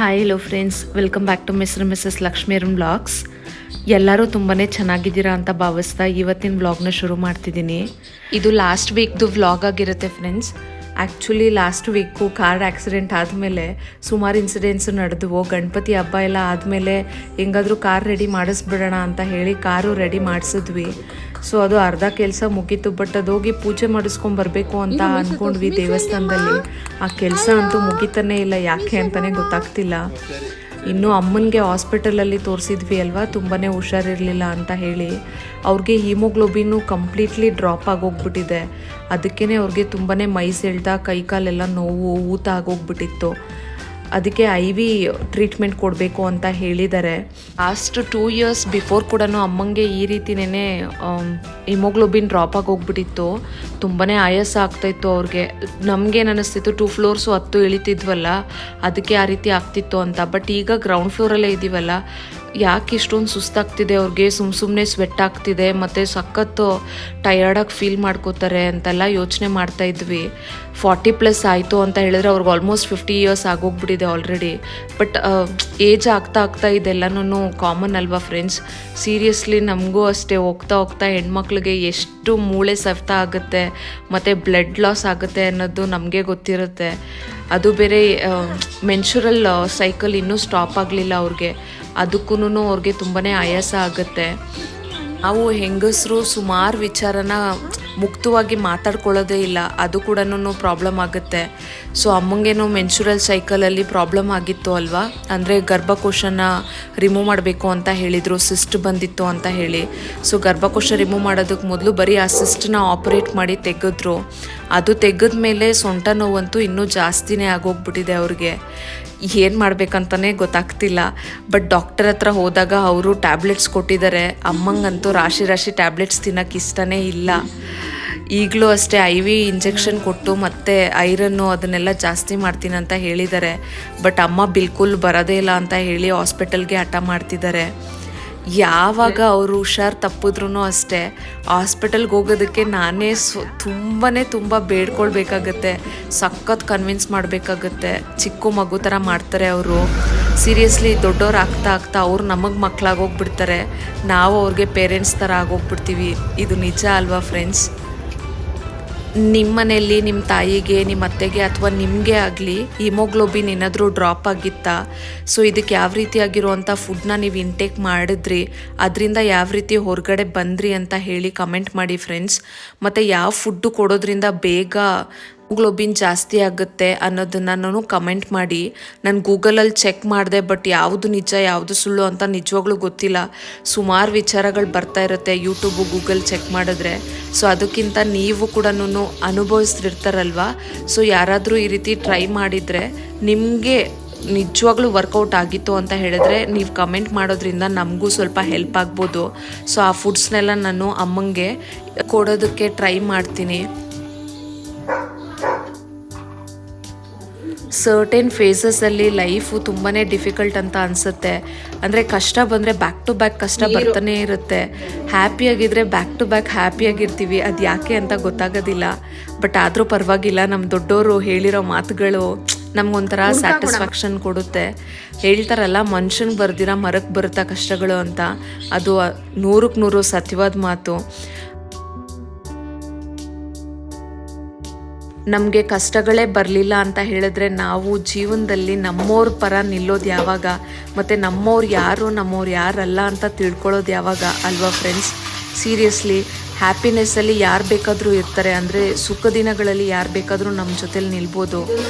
Hi hello friends, welcome back to mister missus Lakshmiran blogs. ಎಲ್ಲರೂ ತುಂಬಾ ಚೆನ್ನಾಗಿದ್ದೀರಾ ಅಂತ ಭಾವಿಸ್ತಾ ಇವತ್ತಿನ ವ್ಲಾಗ್ನ ಶುರು ಮಾಡ್ತಿದ್ದೀನಿ. ಇದು ಲಾಸ್ಟ್ ವೀಕ್ದು ವ್ಲಾಗ್ ಆಗಿರುತ್ತೆ friends. Actually last week car accident ಆದಮೇಲೆ ಸುಮಾರು ಇನ್ಸಿಡೆಂಟ್ಸು ನಡೆದವು. ಗಣಪತಿ ಹಬ್ಬ ಎಲ್ಲ ಆದಮೇಲೆ ಹೆಂಗಾದರೂ ಕಾರ್ ರೆಡಿ ಮಾಡಿಸ್ಬಿಡೋಣ ಅಂತ ಹೇಳಿ ಕಾರು ರೆಡಿ ಮಾಡಿಸಿದ್ವಿ. ಸೊ ಅದು ಅರ್ಧ ಕೆಲಸ ಮುಗೀತು, ಬಟ್ ಅದೋಗಿ ಪೂಜೆ ಮಾಡಿಸ್ಕೊಂಬರ್ಬೇಕು ಅಂತ ಅಂದ್ಕೊಂಡ್ವಿ ದೇವಸ್ಥಾನದಲ್ಲಿ. ಆ ಕೆಲಸ ಅಂತೂ ಮುಗಿತಾನೇ ಇಲ್ಲ, ಯಾಕೆ ಅಂತಲೇ ಗೊತ್ತಾಗ್ತಿಲ್ಲ. ಇನ್ನು ಅಮ್ಮನಿಗೆ ಹಾಸ್ಪಿಟಲಲ್ಲಿ ತೋರಿಸಿದ್ವಿ ಅಲ್ವಾ, ತುಂಬಾ ಹುಷಾರಿರಲಿಲ್ಲ ಅಂತ ಹೇಳಿ. ಅವ್ರಿಗೆ ಹೀಮೋಗ್ಲೋಬಿನ್ನು ಕಂಪ್ಲೀಟ್ಲಿ ಡ್ರಾಪ್ ಆಗೋಗ್ಬಿಟ್ಟಿದೆ. ಅದಕ್ಕೇ ಅವ್ರಿಗೆ ತುಂಬಾ ಮೈ ಸೆಳ್ತ, ಕೈ ಕಾಲೆಲ್ಲ ನೋವು, ಊತ ಆಗೋಗ್ಬಿಟ್ಟಿತ್ತು. ಅದಕ್ಕೆ IV ಟ್ರೀಟ್ಮೆಂಟ್ ಕೊಡಬೇಕು ಅಂತ ಹೇಳಿದ್ದಾರೆ. ಲಾಸ್ಟ್ 2 years ಬಿಫೋರ್ ಕೂಡ ಅಮ್ಮಂಗೆ ಈ ರೀತಿನೇ ಹಿಮೋಗ್ಲೋಬಿನ್ ಡ್ರಾಪ್ ಆಗೋಗ್ಬಿಟ್ಟಿತ್ತು. ತುಂಬಾ ಆಯಾಸ ಆಗ್ತಾಯಿತ್ತು ಅವ್ರಿಗೆ. ನಮಗೇನು ಅನ್ನಿಸ್ತಿತ್ತು 2 floors ಹತ್ತು ಇಳಿತಿದ್ವಲ್ಲ, ಅದಕ್ಕೆ ಆ ರೀತಿ ಆಗ್ತಿತ್ತು ಅಂತ. ಬಟ್ ಈಗ ಗ್ರೌಂಡ್ ಫ್ಲೋರಲ್ಲೇ ಇದ್ದೀವಲ್ಲ, ಯಾಕೆ ಇಷ್ಟೊಂದು ಸುಸ್ತಾಗ್ತಿದೆ ಅವ್ರಿಗೆ, ಸುಮ್ಮನೆ ಸ್ವೆಟ್ ಆಗ್ತಿದೆ ಮತ್ತು ಸಖತ್ತು ಟಯರ್ಡಾಗಿ ಫೀಲ್ ಮಾಡ್ಕೋತಾರೆ ಅಂತೆಲ್ಲ ಯೋಚನೆ ಮಾಡ್ತಾಯಿದ್ವಿ. 40+ ಆಯಿತು ಅಂತ ಹೇಳಿದ್ರೆ ಅವ್ರಿಗೆ ಆಲ್ಮೋಸ್ಟ್ 50 years ಆಗೋಗ್ಬಿಟ್ಟಿದೆ ಆಲ್ರೆಡಿ. ಬಟ್ ಏಜ್ ಆಗ್ತಾ ಇದೆಲ್ಲನೂ ಕಾಮನ್ ಅಲ್ವಾ ಫ್ರೆಂಡ್ಸ್. ಸೀರಿಯಸ್ಲಿ ನಮಗೂ ಅಷ್ಟೇ, ಹೋಗ್ತಾ ಹೆಣ್ಮಕ್ಳಿಗೆ ಎಷ್ಟು ಮೂಳೆ ಸವೆತ ಆಗುತ್ತೆ ಮತ್ತು ಬ್ಲಡ್ ಲಾಸ್ ಆಗುತ್ತೆ ಅನ್ನೋದು ನಮಗೆ ಗೊತ್ತಿರುತ್ತೆ. ಅದು ಬೇರೆ ಮೆನ್ಸುರಲ್ ಸೈಕಲ್ ಇನ್ನೂ ಸ್ಟಾಪ್ ಆಗಲಿಲ್ಲ ಅವ್ರಿಗೆ. ಅದಕ್ಕೂ ಅವ್ರಿಗೆ ತುಂಬಾ ಆಯಾಸ ಆಗುತ್ತೆ. ನಾವು ಹೆಂಗಸರು ಸುಮಾರು ವಿಚಾರನ ಮುಕ್ತವಾಗಿ ಮಾತಾಡ್ಕೊಳ್ಳೋದೇ ಇಲ್ಲ, ಅದು ಕೂಡ ಪ್ರಾಬ್ಲಮ್ ಆಗುತ್ತೆ. ಸೊ ಅಮ್ಮಂಗೇನು ಮೆನ್ಸುರಲ್ ಸೈಕಲಲ್ಲಿ ಪ್ರಾಬ್ಲಮ್ ಆಗಿತ್ತು ಅಲ್ವಾ, ಅಂದರೆ ಗರ್ಭಕೋಶನ ರಿಮೂವ್ ಮಾಡಬೇಕು ಅಂತ ಹೇಳಿದರು, ಸಿಸ್ಟ್ ಬಂದಿತ್ತು ಅಂತ ಹೇಳಿ. ಸೊ ಗರ್ಭಕೋಶ ರಿಮೂವ್ ಮಾಡೋದಕ್ಕೆ ಮೊದಲು ಬರೀ ಆ ಸಿಸ್ಟನ್ನ ಆಪರೇಟ್ ಮಾಡಿ ತೆಗೆದ್ರು. ಅದು ತೆಗೆದ ಮೇಲೆ ಸೊಂಟ ನೋವಂತೂ ಇನ್ನೂ ಜಾಸ್ತಿನೇ ಆಗೋಗ್ಬಿಟ್ಟಿದೆ ಅವ್ರಿಗೆ. ಏನು ಮಾಡಬೇಕಂತಲೇ ಗೊತ್ತಾಗ್ತಿಲ್ಲ. ಬಟ್ ಡಾಕ್ಟರ್ ಹತ್ರ ಹೋದಾಗ ಅವರು ಟ್ಯಾಬ್ಲೆಟ್ಸ್ ಕೊಟ್ಟಿದ್ದಾರೆ. ಅಮ್ಮಂಗಂತೂ ರಾಶಿ ಟ್ಯಾಬ್ಲೆಟ್ಸ್ ತಿನ್ನೋಕ್ಕೆ ಇಷ್ಟನೇ ಇಲ್ಲ. ಈಗಲೂ ಅಷ್ಟೇ IV ಇಂಜೆಕ್ಷನ್ ಕೊಟ್ಟು ಮತ್ತು ಐರನ್ನು ಅದನ್ನೆಲ್ಲ ಜಾಸ್ತಿ ಮಾಡ್ತೀನಿ ಅಂತ ಹೇಳಿದ್ದಾರೆ. ಬಟ್ ಅಮ್ಮ ಬಿಲ್ಕುಲ್ ಬರೋದೇ ಇಲ್ಲ ಅಂತ ಹೇಳಿ ಹಾಸ್ಪಿಟಲ್ಗೆ ಹಠ ಮಾಡ್ತಿದ್ದಾರೆ. ಯಾವಾಗ ಅವರು ಹುಷಾರು ತಪ್ಪಿದ್ರೂ ಅಷ್ಟೇ ಹಾಸ್ಪಿಟಲ್ಗೆ ಹೋಗೋದಕ್ಕೆ ನಾನೇ ತುಂಬ ಬೇಡ್ಕೊಳ್ಬೇಕಾಗತ್ತೆ, ಸಖತ್ ಕನ್ವಿನ್ಸ್ ಮಾಡಬೇಕಾಗತ್ತೆ. ಚಿಕ್ಕ ಮಗು ಥರ ಮಾಡ್ತಾರೆ ಅವರು. ಸೀರಿಯಸ್ಲಿ ದೊಡ್ಡವ್ರು ಆಗ್ತಾ ಅವ್ರು ನಮಗೆ ಮಕ್ಕಳಾಗೋಗ್ಬಿಡ್ತಾರೆ, ನಾವು ಅವ್ರಿಗೆ ಪೇರೆಂಟ್ಸ್ ಥರ ಆಗೋಗ್ಬಿಡ್ತೀವಿ. ಇದು ನಿಜ ಅಲ್ವಾ ಫ್ರೆಂಡ್ಸ್? ನಿಮ್ಮ ಮನೆಯಲ್ಲಿ ನಿಮ್ಮ ತಾಯಿಗೆ, ನಿಮ್ಮ ಅತ್ತೆಗೆ ಅಥವಾ ನಿಮಗೆ ಆಗಲಿ ಹಿಮೋಗ್ಲೋಬಿನ್ ಏನಾದರೂ ಡ್ರಾಪ್ ಆಗಿತ್ತಾ? ಸೊ ಇದಕ್ಕೆ ಯಾವ ರೀತಿಯಾಗಿರುವಂಥ ಫುಡ್ನ ನೀವು ಇಂಟೇಕ್ ಮಾಡಿದ್ರಿ, ಅದರಿಂದ ಯಾವ ರೀತಿ ಹೊರಗಡೆ ಬಂದ್ರಿ ಅಂತ ಹೇಳಿ ಕಮೆಂಟ್ ಮಾಡಿ ಫ್ರೆಂಡ್ಸ್. ಮತ್ತು ಯಾವ ಫುಡ್ಡು ಕೊಡೋದ್ರಿಂದ ಬೇಗ ಹಿಮೋಗ್ಲೋಬಿನ್ ಜಾಸ್ತಿ ಆಗುತ್ತೆ ಅನ್ನೋದನ್ನು ಕಮೆಂಟ್ ಮಾಡಿ. ನಾನು ಗೂಗಲಲ್ಲಿ ಚೆಕ್ ಮಾಡಿದೆ, ಬಟ್ ಯಾವುದು ನಿಜ ಯಾವುದು ಸುಳ್ಳು ಅಂತ ನಿಜವಾಗ್ಲೂ ಗೊತ್ತಿಲ್ಲ. ಸುಮಾರು ವಿಚಾರಗಳು ಬರ್ತಾ ಇರುತ್ತೆ ಯೂಟ್ಯೂಬು, ಗೂಗಲ್ ಚೆಕ್ ಮಾಡಿದ್ರೆ. ಸೊ ಅದಕ್ಕಿಂತ ನೀವು ಕೂಡ ಅನುಭವಿಸ್ತಿರ್ತಾರಲ್ವ, ಸೊ ಯಾರಾದರೂ ಈ ರೀತಿ ಟ್ರೈ ಮಾಡಿದರೆ ನಿಮಗೆ ನಿಜವಾಗ್ಲೂ ವರ್ಕೌಟ್ ಆಗಿತ್ತು ಅಂತ ಹೇಳಿದ್ರೆ ನೀವು ಕಮೆಂಟ್ ಮಾಡೋದ್ರಿಂದ ನಮಗೂ ಸ್ವಲ್ಪ ಹೆಲ್ಪ್ ಆಗ್ಬೋದು. ಸೊ ಆ ಫುಡ್ಸ್ನೆಲ್ಲ ನಾನು ಅಮ್ಮಂಗೆ ಕೊಡೋದಕ್ಕೆ ಟ್ರೈ ಮಾಡ್ತೀನಿ. ಸರ್ಟೆನ್ ಫೇಸಸಲ್ಲಿ ಲೈಫು ತುಂಬಾ ಡಿಫಿಕಲ್ಟ್ ಅಂತ ಅನಿಸುತ್ತೆ. ಅಂದರೆ ಕಷ್ಟ ಬಂದರೆ ಬ್ಯಾಕ್ ಟು ಬ್ಯಾಕ್ ಕಷ್ಟ ಬರ್ತಾನೆ ಇರುತ್ತೆ. ಹ್ಯಾಪಿಯಾಗಿದ್ದರೆ ಬ್ಯಾಕ್ ಟು ಬ್ಯಾಕ್ ಹ್ಯಾಪಿಯಾಗಿರ್ತೀವಿ, ಅದು ಯಾಕೆ ಅಂತ ಗೊತ್ತಾಗೋದಿಲ್ಲ. ಬಟ್ ಆದರೂ ಪರವಾಗಿಲ್ಲ, ನಮ್ಮ ದೊಡ್ಡವರು ಹೇಳಿರೋ ಮಾತುಗಳು ನಮಗೊಂಥರ ಸ್ಯಾಟಿಸ್ಫ್ಯಾಕ್ಷನ್ ಕೊಡುತ್ತೆ. ಹೇಳ್ತಾರಲ್ಲ, ಮನುಷ್ಯನಿಗೆ ಬರ್ದಿರ ಮರಕ್ಕೆ ಬರುತ್ತಾ ಕಷ್ಟಗಳು ಅಂತ, ಅದು 100ಕ್ಕೆ 100 ಸತ್ಯವಾದ ಮಾತು. ನಮಗೆ ಕಷ್ಟಗಳೇ ಬರಲಿಲ್ಲ ಅಂತ ಹೇಳಿದ್ರೆ ನಾವು ಜೀವನದಲ್ಲಿ ನಮ್ಮವ್ರ ಪರ ನಿಲ್ಲೋದು ಯಾವಾಗ, ಮತ್ತು ನಮ್ಮವ್ರು ಯಾರು ನಮ್ಮವ್ರು ಯಾರಲ್ಲ ಅಂತ ತಿಳ್ಕೊಳ್ಳೋದು ಯಾವಾಗ ಅಲ್ವಾ ಫ್ರೆಂಡ್ಸ್? ಸೀರಿಯಸ್ಲಿ ಹ್ಯಾಪಿನೆಸ್ಸಲ್ಲಿ ಯಾರು ಬೇಕಾದರೂ ಇರ್ತಾರೆ, ಅಂದರೆ ಸುಖ ದಿನಗಳಲ್ಲಿ ಯಾರು ಬೇಕಾದರೂ ನಮ್ಮ ಜೊತೇಲಿ ನಿಲ್ಬೋದು.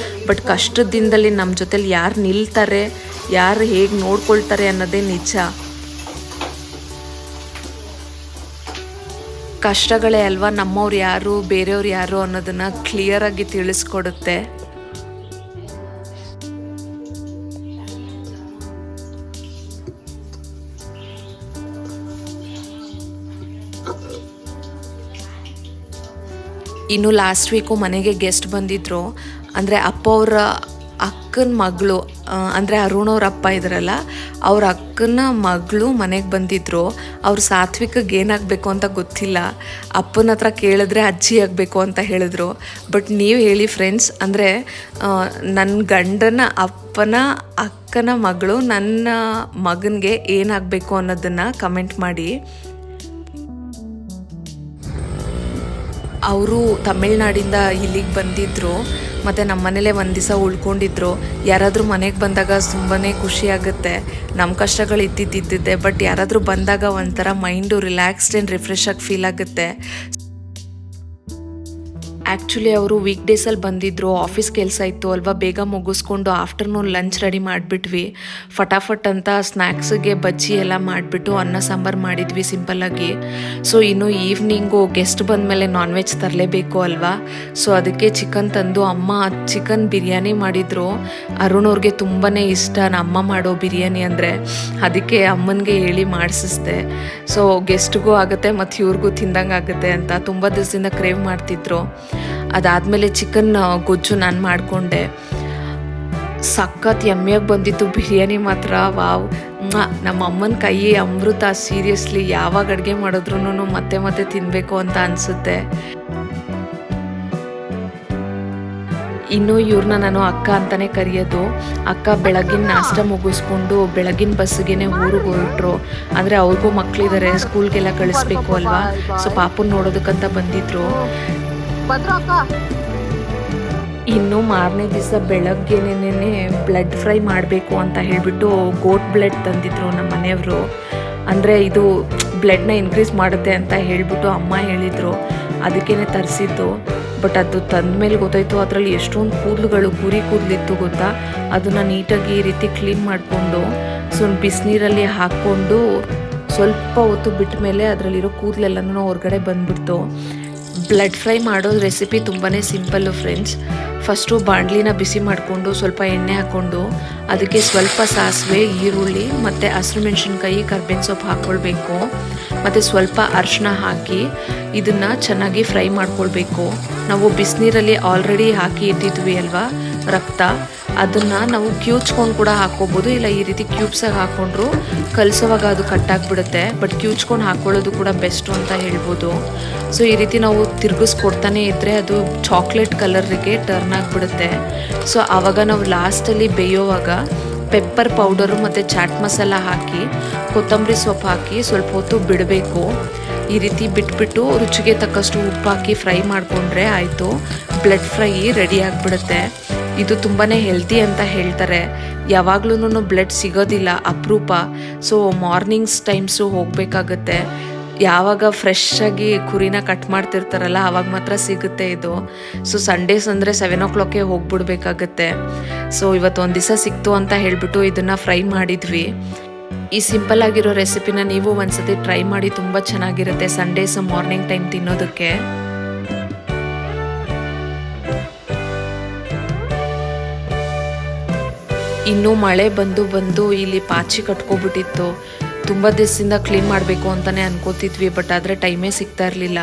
ಬಟ್ ಕಷ್ಟದ ದಿನದಲ್ಲಿ ನಮ್ಮ ಜೊತೇಲಿ ಯಾರು ನಿಲ್ತಾರೆ, ಯಾರು ಹೇಗೆ ನೋಡ್ಕೊಳ್ತಾರೆ ಅನ್ನೋದೇ ನಿಜ. ಕಷ್ಟಗಳೇ ಅಲ್ವಾ ನಮ್ಮವ್ರು ಯಾರು ಬೇರೆಯವ್ರು ಯಾರು ಅನ್ನೋದನ್ನು ಕ್ಲಿಯರಾಗಿ ತಿಳಿಸ್ಕೊಡುತ್ತೆ. ಇನ್ನು ಲಾಸ್ಟ್ ವೀಕು ಮನೆಗೆ ಗೆಸ್ಟ್ ಬಂದಿದ್ದರು. ಅಂದರೆ ಅಪ್ಪ ಅವರ ಅಕ್ಕನ ಮಗಳು ಅಂದರೆ ಅರುಣ್ ಅವ್ರ ಅಪ್ಪ ಇದ್ರಲ್ಲ, ಅವ್ರ ಅಕ್ಕನ ಮಗಳು ಮನೆಗೆ ಬಂದಿದ್ರು. ಅವ್ರು ಸಾತ್ವಿಕಗೆ ಏನಾಗಬೇಕು ಅಂತ ಗೊತ್ತಿಲ್ಲ. ಅಪ್ಪನ ಹತ್ರ ಕೇಳಿದ್ರೆ ಅಜ್ಜಿ ಆಗಬೇಕು ಅಂತ ಹೇಳಿದ್ರು. ಬಟ್ ನೀವು ಹೇಳಿ ಫ್ರೆಂಡ್ಸ್, ಅಂದರೆ ನನ್ನ ಗಂಡನ ಅಪ್ಪನ ಅಕ್ಕನ ಮಗಳು ನನ್ನ ಮಗನಿಗೆ ಏನಾಗಬೇಕು ಅನ್ನೋದನ್ನು ಕಮೆಂಟ್ ಮಾಡಿ. ಅವರು ತಮಿಳ್ನಾಡಿಂದ ಇಲ್ಲಿಗೆ ಬಂದಿದ್ದರು ಮತ್ತು ನಮ್ಮ ಮನೇಲೇ ಒಂದು ದಿವಸ ಉಳ್ಕೊಂಡಿದ್ರು. ಯಾರಾದರೂ ಮನೆಗೆ ಬಂದಾಗ ತುಂಬಾ ಖುಷಿ ಆಗುತ್ತೆ. ನಮ್ಮ ಕಷ್ಟಗಳು ಇದ್ದಿದ್ದೆ, ಬಟ್ ಯಾರಾದರೂ ಬಂದಾಗ ಒಂಥರ ಮೈಂಡು ರಿಲ್ಯಾಕ್ಸ್ಡ್ ಆ್ಯಂಡ್ ರಿಫ್ರೆಶ್ ಆಗಿ ಫೀಲ್ ಆಗುತ್ತೆ. ಆ್ಯಕ್ಚುಲಿ ಅವರು ವೀಕ್ ಡೇಸಲ್ಲಿ ಬಂದಿದ್ದರು, ಆಫೀಸ್ ಕೆಲಸ ಇತ್ತು ಅಲ್ವಾ, ಬೇಗ ಮುಗಿಸ್ಕೊಂಡು ಆಫ್ಟರ್ನೂನ್ ಲಂಚ್ ರೆಡಿ ಮಾಡಿಬಿಟ್ವಿ. ಫಟಾಫಟ್ ಅಂತ ಸ್ನ್ಯಾಕ್ಸಿಗೆ ಬಜ್ಜಿ ಎಲ್ಲ ಮಾಡಿಬಿಟ್ಟು ಅನ್ನ ಸಾಂಬಾರು ಮಾಡಿದ್ವಿ ಸಿಂಪಲ್ಲಾಗಿ. ಸೊ ಇನ್ನು ಈವ್ನಿಂಗು ಗೆಸ್ಟ್ ಬಂದಮೇಲೆ ನಾನ್ ವೆಜ್ ತರಲೇಬೇಕು ಅಲ್ವಾ. ಸೊ ಅದಕ್ಕೆ ಚಿಕನ್ ತಂದು ಅಮ್ಮ ಚಿಕನ್ ಬಿರಿಯಾನಿ ಮಾಡಿದರು. ಅರುಣ್ ಅವ್ರಿಗೆ ತುಂಬಾ ಇಷ್ಟ ಅಮ್ಮ ಮಾಡೋ ಬಿರಿಯಾನಿ ಅಂದರೆ. ಅದಕ್ಕೆ ಅಮ್ಮನಿಗೆ ಹೇಳಿ ಮಾಡಿಸಿಸ್ದೆ. ಸೊ ಗೆಸ್ಟ್ಗೂ ಆಗುತ್ತೆ ಮತ್ತು ಇವ್ರಿಗೂ ತಿಂದಂಗೆ ಆಗುತ್ತೆ ಅಂತ ತುಂಬ ದಿವಸದಿಂದ ಕ್ರೇವ್ ಮಾಡ್ತಿದ್ರು. ಅದಾದಮೇಲೆ ಚಿಕನ್ ಗೊಜ್ಜು ನಾನು ಮಾಡಿಕೊಂಡೆ. ಸಖತ್ ಯಮ್ಮಿಯಾಗಿ ಬಂದಿತ್ತು ಬಿರಿಯಾನಿ ಮಾತ್ರ. ವಾವ್, ನಮ್ಮ ಅಮ್ಮನ ಕೈ ಅಮೃತ. ಸೀರಿಯಸ್ಲಿ ಯಾವಾಗ ಅಡುಗೆ ಮಾಡಿದ್ರೂ ಮತ್ತೆ ಮತ್ತೆ ತಿನ್ನಬೇಕು ಅಂತ ಅನಿಸುತ್ತೆ. ಇನ್ನು ಇವ್ರನ್ನ ನಾನು ಅಕ್ಕ ಅಂತಲೇ ಕರೆಯೋದು. ಅಕ್ಕ ಬೆಳಗಿನ ನಾಷ್ಟ ಮುಗಿಸ್ಕೊಂಡು ಬೆಳಗಿನ ಬಸ್ಸಿಗೆ ಊರಿಗೆ ಹೊರಟ್ರು. ಅಂದರೆ ಅವ್ರಿಗೂ ಮಕ್ಕಳಿದ್ದಾರೆ, ಸ್ಕೂಲ್ಗೆಲ್ಲ ಕಳಿಸ್ಬೇಕು ಅಲ್ವಾ. ಸೊ ಪಾಪುನ ನೋಡೋದಕ್ಕಂತ ಬಂದಿದ್ರು. ಇನ್ನು ಮಾರನೇ ದಿವಸ ಬೆಳಗ್ಗೆನೇ ಬ್ಲಡ್ ಫ್ರೈ ಮಾಡಬೇಕು ಅಂತ ಹೇಳಿಬಿಟ್ಟು ಗೋಟ್ ಬ್ಲಡ್ ತಂದಿದ್ರು ನಮ್ಮ ಮನೆಯವರು. ಅಂದರೆ ಇದು ಬ್ಲಡ್ನ ಇನ್ಕ್ರೀಸ್ ಮಾಡುತ್ತೆ ಅಂತ ಹೇಳಿಬಿಟ್ಟು ಅಮ್ಮ ಹೇಳಿದರು. ಅದಕ್ಕೇ ತರಿಸಿದ್ದು. ಬಟ್ ಅದು ತಂದ ಮೇಲೆ ಗೊತ್ತಾಯಿತು ಅದರಲ್ಲಿ ಎಷ್ಟೊಂದು ಕೂದಲುಗಳು, ಕುರಿ ಕೂದಲಿತ್ತು ಗೊತ್ತಾ. ಅದನ್ನು ನೀಟಾಗಿ ಈ ರೀತಿ ಕ್ಲೀನ್ ಮಾಡಿಕೊಂಡು ಬಿಸಿನೀರಲ್ಲಿ ಹಾಕ್ಕೊಂಡು ಸ್ವಲ್ಪ ಹೊತ್ತು ಬಿಟ್ಟ ಮೇಲೆ ಅದರಲ್ಲಿರೋ ಕೂದಲೆಲ್ಲನೂ ಹೊರಗಡೆ ಬಂದ್ಬಿಡ್ತು. ಬ್ಲಡ್ ಫ್ರೈ ಮಾಡೋ ರೆಸಿಪಿ ತುಂಬಾ ಸಿಂಪಲ್ಲು ಫ್ರೆಂಡ್ಸ್. ಫಸ್ಟು ಬಾಣಲಿನ ಬಿಸಿ ಮಾಡಿಕೊಂಡು ಸ್ವಲ್ಪ ಎಣ್ಣೆ ಹಾಕ್ಕೊಂಡು ಅದಕ್ಕೆ ಸ್ವಲ್ಪ ಸಾಸಿವೆ, ಈರುಳ್ಳಿ ಮತ್ತು ಹಸಿರು ಮೆಣಸಿನ್ಕಾಯಿ, ಕರ್ಬೇವಿನ ಸೊಪ್ಪು ಹಾಕ್ಕೊಳ್ಬೇಕು. ಮತ್ತು ಸ್ವಲ್ಪ ಅರಿಶಿನ ಹಾಕಿ ಇದನ್ನು ಚೆನ್ನಾಗಿ ಫ್ರೈ ಮಾಡ್ಕೊಳ್ಬೇಕು. ನಾವು ಬಿಸಿನೀರಲ್ಲಿ ಆಲ್ರೆಡಿ ಹಾಕಿ ಇಟ್ಟಿದ್ವಿ ಅಲ್ವಾ ರಕ್ತ, ಅದನ್ನು ನಾವು ಕ್ಯೂಚ್ಕೊಂಡು ಕೂಡ ಹಾಕ್ಕೋಬೋದು. ಇಲ್ಲ ಈ ರೀತಿ ಕ್ಯೂಬ್ಸಾಗಿ ಹಾಕ್ಕೊಂಡ್ರು ಕಲಿಸೋವಾಗ ಅದು ಕಟ್ಟಾಗಿಬಿಡುತ್ತೆ. ಬಟ್ ಕ್ಯೂಚ್ಕೊಂಡು ಹಾಕ್ಕೊಳ್ಳೋದು ಕೂಡ ಬೆಸ್ಟು ಅಂತ ಹೇಳ್ಬೋದು. ಸೊ ಈ ರೀತಿ ನಾವು ತಿರುಗಿಸ್ಕೊಡ್ತಾನೆ ಇದ್ದರೆ ಅದು ಚಾಕ್ಲೇಟ್ ಕಲರಿಗೆ ಟರ್ನ್ ಆಗಿಬಿಡುತ್ತೆ. ಸೊ ಆವಾಗ ನಾವು ಲಾಸ್ಟಲ್ಲಿ ಬೇಯೋವಾಗ ಪೆಪ್ಪರ್ ಪೌಡರು ಮತ್ತು ಚಾಟ್ ಮಸಾಲ ಹಾಕಿ ಕೊತ್ತಂಬರಿ ಸೊಪ್ಪು ಹಾಕಿ ಸ್ವಲ್ಪ ಹೊತ್ತು ಬಿಡಬೇಕು. ಈ ರೀತಿ ಬಿಟ್ಬಿಟ್ಟು ರುಚಿಗೆ ತಕ್ಕಷ್ಟು ಉಪ್ಪು ಹಾಕಿ ಫ್ರೈ ಮಾಡಿಕೊಂಡ್ರೆ ಆಯಿತು, ಬ್ಲಡ್ ಫ್ರೈ ರೆಡಿ ಆಗಿಬಿಡುತ್ತೆ. ಇದು ತುಂಬಾ ಹೆಲ್ತಿ ಅಂತ ಹೇಳ್ತಾರೆ. ಯಾವಾಗ್ಲೂ ಬ್ಲಡ್ ಸಿಗೋದಿಲ್ಲ, ಅಪರೂಪ. ಸೊ ಮಾರ್ನಿಂಗ್ಸ್ ಟೈಮ್ಸು ಹೋಗಬೇಕಾಗತ್ತೆ. ಯಾವಾಗ ಫ್ರೆಶ್ ಆಗಿ ಕುರಿನ ಕಟ್ ಮಾಡ್ತಿರ್ತಾರಲ್ಲ ಆವಾಗ ಮಾತ್ರ ಸಿಗುತ್ತೆ ಇದು. ಸೊ ಸಂಡೇಸ್ ಅಂದರೆ 7 o'clock ಹೋಗ್ಬಿಡ್ಬೇಕಾಗತ್ತೆ. ಸೊ ಇವತ್ತೊಂದು ದಿವಸ ಸಿಕ್ತು ಅಂತ ಹೇಳಿಬಿಟ್ಟು ಇದನ್ನು ಫ್ರೈ ಮಾಡಿದ್ವಿ. ಈ ಸಿಂಪಲ್ ಆಗಿರೋ ರೆಸಿಪಿನ ನೀವು ಒಂದ್ಸತಿ ಟ್ರೈ ಮಾಡಿ, ತುಂಬ ಚೆನ್ನಾಗಿರುತ್ತೆ ಸಂಡೇಸ್ ಮಾರ್ನಿಂಗ್ ಟೈಮ್ ತಿನ್ನೋದಕ್ಕೆ. ಇನ್ನು ಮಳೆ ಬಂದು ಇಲ್ಲಿ ಪಾಚಿ ಕಟ್ಕೊಬಿಟ್ಟಿತ್ತು. ತುಂಬ ದಿವಸದಿಂದ ಕ್ಲೀನ್ ಮಾಡಬೇಕು ಅಂತಲೇ ಅನ್ಕೋತಿದ್ವಿ, ಬಟ್ ಆದರೆ ಟೈಮೇ ಸಿಗ್ತಾ ಇರಲಿಲ್ಲ.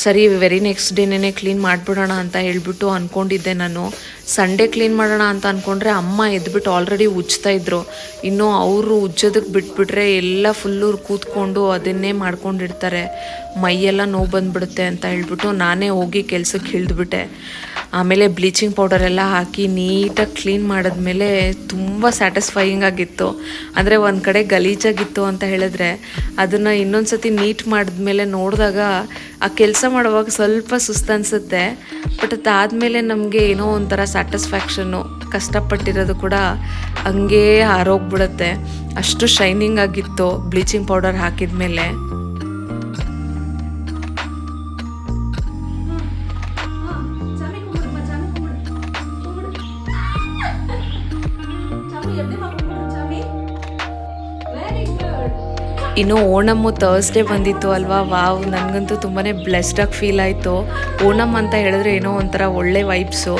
ಸರಿ ವೆರಿ ನೆಕ್ಸ್ಟ್ ಡೇನೇ ಕ್ಲೀನ್ ಮಾಡಿಬಿಡೋಣ ಅಂತ ಹೇಳಿಬಿಟ್ಟು ಅಂದ್ಕೊಂಡಿದ್ದೆ ನಾನು. ಸಂಡೇ ಕ್ಲೀನ್ ಮಾಡೋಣ ಅಂತ ಅಂದ್ಕೊಂಡ್ರೆ ಅಮ್ಮ ಎದ್ಬಿಟ್ಟು ಆಲ್ರೆಡಿ ಉಜ್ತಾ ಇದ್ರು. ಇನ್ನು ಅವರು ಉಜ್ಜೋದಕ್ಕೆ ಬಿಟ್ಬಿಟ್ರೆ ಎಲ್ಲ ಫುಲ್ಲು ಕೂತ್ಕೊಂಡು ಅದನ್ನೇ ಮಾಡ್ಕೊಂಡಿರ್ತಾರೆ, ಮೈಯೆಲ್ಲ ನೋವು ಬಂದುಬಿಡುತ್ತೆ ಅಂತ ಹೇಳ್ಬಿಟ್ಟು ನಾನೇ ಹೋಗಿ ಕೆಲಸಕ್ಕೆ ಇಳಿದ್ಬಿಟ್ಟೆ. ಆಮೇಲೆ ಬ್ಲೀಚಿಂಗ್ ಪೌಡರ್ ಎಲ್ಲ ಹಾಕಿ ನೀಟಾಗಿ ಕ್ಲೀನ್ ಮಾಡಿದ್ಮೇಲೆ ತುಂಬ ಸ್ಯಾಟಿಸ್ಫೈಯಿಂಗ್ ಆಗಿತ್ತು. ಅಂದರೆ ಒಂದು ಕಡೆ ಗಲೀಜಾಗಿತ್ತು ಅಂತ ಹೇಳಿದ್ರೆ ಅದನ್ನು ಇನ್ನೊಂದು ಸತಿ ನೀಟ್ ಮಾಡಿದ್ಮೇಲೆ ನೋಡಿದಾಗ ಆ ಕೆಲಸ ಮಾಡುವಾಗ ಸ್ವಲ್ಪ ಸುಸ್ತು ಅನಿಸುತ್ತೆ. ಬಟ್ ಅದಾದಮೇಲೆ ನಮಗೆ ಏನೋ ಒಂಥರ ಸ್ಯಾಟಿಸ್ಫ್ಯಾಕ್ಷನ್ನು, ಕಷ್ಟಪಟ್ಟಿರೋದು ಕೂಡ ಹಂಗೇ ಆರೋಗ್ಬಿಡುತ್ತೆ. ಅಷ್ಟು ಶೈನಿಂಗ್ ಆಗಿತ್ತು ಬ್ಲೀಚಿಂಗ್ ಪೌಡರ್ ಹಾಕಿದ ಮೇಲೆ. ಇನ್ನು ಓಣಮ್ಮು ಥರ್ಸ್ಡೇ ಬಂದಿತ್ತು ಅಲ್ವಾ. ವಾವ್, ನನಗಂತೂ ತುಂಬಾ ಬ್ಲೆಸ್ಡಾಗಿ ಫೀಲ್ ಆಯಿತು. ಓಣಮ್ ಅಂತ ಹೇಳಿದ್ರೆ ಏನೋ ಒಂಥರ ಒಳ್ಳೆ ವೈಬ್ಸು.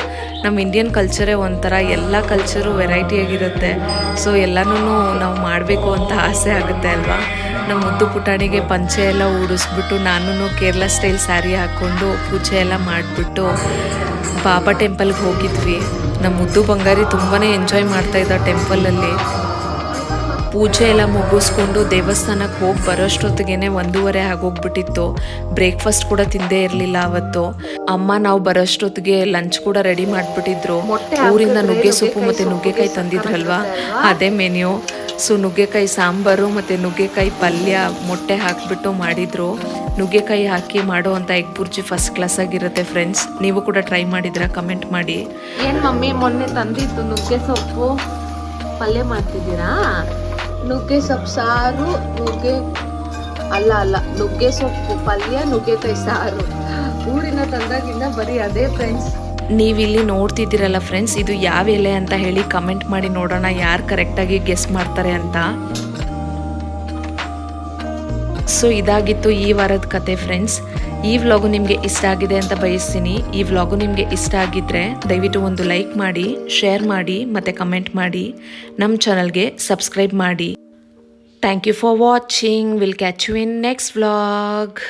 ನಮ್ಮ ಇಂಡಿಯನ್ ಕಲ್ಚರೇ ಒಂಥರ, ಎಲ್ಲ ಕಲ್ಚರು ವೆರೈಟಿಯಾಗಿರುತ್ತೆ. ಸೊ ಎಲ್ಲನೂ ನಾವು ಮಾಡಬೇಕು ಅಂತ ಆಸೆ ಆಗುತ್ತೆ ಅಲ್ವಾ. ನಮ್ಮ ಮುದ್ದು ಪುಟಾಣಿಗೆ ಪಂಚೆ ಎಲ್ಲ ಉಡಿಸ್ಬಿಟ್ಟು ನಾನು ಕೇರಳ ಸ್ಟೈಲ್ ಸ್ಯಾರಿ ಹಾಕ್ಕೊಂಡು ಪೂಜೆ ಎಲ್ಲ ಮಾಡಿಬಿಟ್ಟು ಬಾಬಾ ಟೆಂಪಲ್ಗೆ ಹೋಗಿದ್ವಿ. ನಮ್ಮ ಮುದ್ದು ಬಂಗಾರಿ ತುಂಬಾ ಎಂಜಾಯ್ ಮಾಡ್ತಾ ಇದ್ದ ಟೆಂಪಲಲ್ಲಿ. ಪೂಜೆ ಎಲ್ಲ ಮುಗಿಸ್ಕೊಂಡು ದೇವಸ್ಥಾನಕ್ಕೆ ಹೋಗಿ ಬರೋಷ್ಟೊತ್ತಿಗೆ 1:30 ಆಗೋಗ್ಬಿಟ್ಟಿತ್ತು. ಬ್ರೇಕ್ಫಾಸ್ಟ್ ಕೂಡ ತಿಂದೇ ಇರಲಿಲ್ಲ ಅವತ್ತು. ಅಮ್ಮ ನಾವು ಬರೋಷ್ಟೊತ್ತಿಗೆ ಲಂಚ್ ಕೂಡ ರೆಡಿ ಮಾಡಿಬಿಟ್ಟಿದ್ರು. ಊರಿಂದ ನುಗ್ಗೆ ಸೊಪ್ಪು ಮತ್ತು ನುಗ್ಗೆಕಾಯಿ ತಂದಿದ್ರಲ್ವಾ, ಅದೇ ಮೆನ್ಯೂ. ಸೊ ನುಗ್ಗೆಕಾಯಿ ಸಾಂಬಾರು ಮತ್ತು ನುಗ್ಗೆಕಾಯಿ ಪಲ್ಯ, ಮೊಟ್ಟೆ ಹಾಕಿಬಿಟ್ಟು ಮಾಡಿದರು. ನುಗ್ಗೆಕಾಯಿ ಹಾಕಿ ಮಾಡೋ ಅಂಥ ಎಗ್ ಬುರ್ಜಿ ಫಸ್ಟ್ ಕ್ಲಾಸ್ ಆಗಿರುತ್ತೆ ಫ್ರೆಂಡ್ಸ್. ನೀವು ಕೂಡ ಟ್ರೈ ಮಾಡಿದ್ರಾ? ಕಮೆಂಟ್ ಮಾಡಿ. ಏನು ಮಮ್ಮಿ ಮೊನ್ನೆ ತಂದಿದ್ದು ನುಗ್ಗೆ ಸೊಪ್ಪು ಪಲ್ಯ ಮಾಡ್ತಿದ್ದೀರಾ? ನುಗ್ಗೆ ಸೊಪ್ಪು ಸಾರು, ನುಗ್ಗೆ ಸೊಪ್ಪು ಪಲ್ಯ, ನುಗ್ಗೆಕಾಯಿ ಸಾರು. ಊರಿನ ತಂದಾಗಿಂದ ಬರೀ ಅದೇ ಫ್ರೆಂಡ್ಸ್. ನೀವಿಲ್ಲಿ ನೋಡ್ತಿದ್ದೀರಲ್ಲ ಫ್ರೆಂಡ್ಸ್, ಇದು ಯಾವ ಎಲೆ ಅಂತ ಹೇಳಿ ಕಮೆಂಟ್ ಮಾಡಿ ನೋಡೋಣ ಯಾರು ಕರೆಕ್ಟಾಗಿ ಗೆಸ್ ಮಾಡ್ತಾರೆ ಅಂತ. ಸೊ ಇದಾಗಿತ್ತು ಈ ವಾರದ ಕತೆ ಫ್ರೆಂಡ್ಸ್. ಈ ವ್ಲಾಗು ನಿಮಗೆ ಇಷ್ಟ ಆಗಿದೆ ಅಂತ ಬಯಸ್ತೀನಿ. ಈ ವ್ಲಾಗು ನಿಮಗೆ ಇಷ್ಟ ಆಗಿದ್ದರೆ ದಯವಿಟ್ಟು ಒಂದು ಲೈಕ್ ಮಾಡಿ, ಶೇರ್ ಮಾಡಿ ಮತ್ತು ಕಮೆಂಟ್ ಮಾಡಿ. ನಮ್ಮ ಚಾನಲ್ಗೆ ಸಬ್ಸ್ಕ್ರೈಬ್ ಮಾಡಿ. Thank you for watching. Will catch you in next vlog.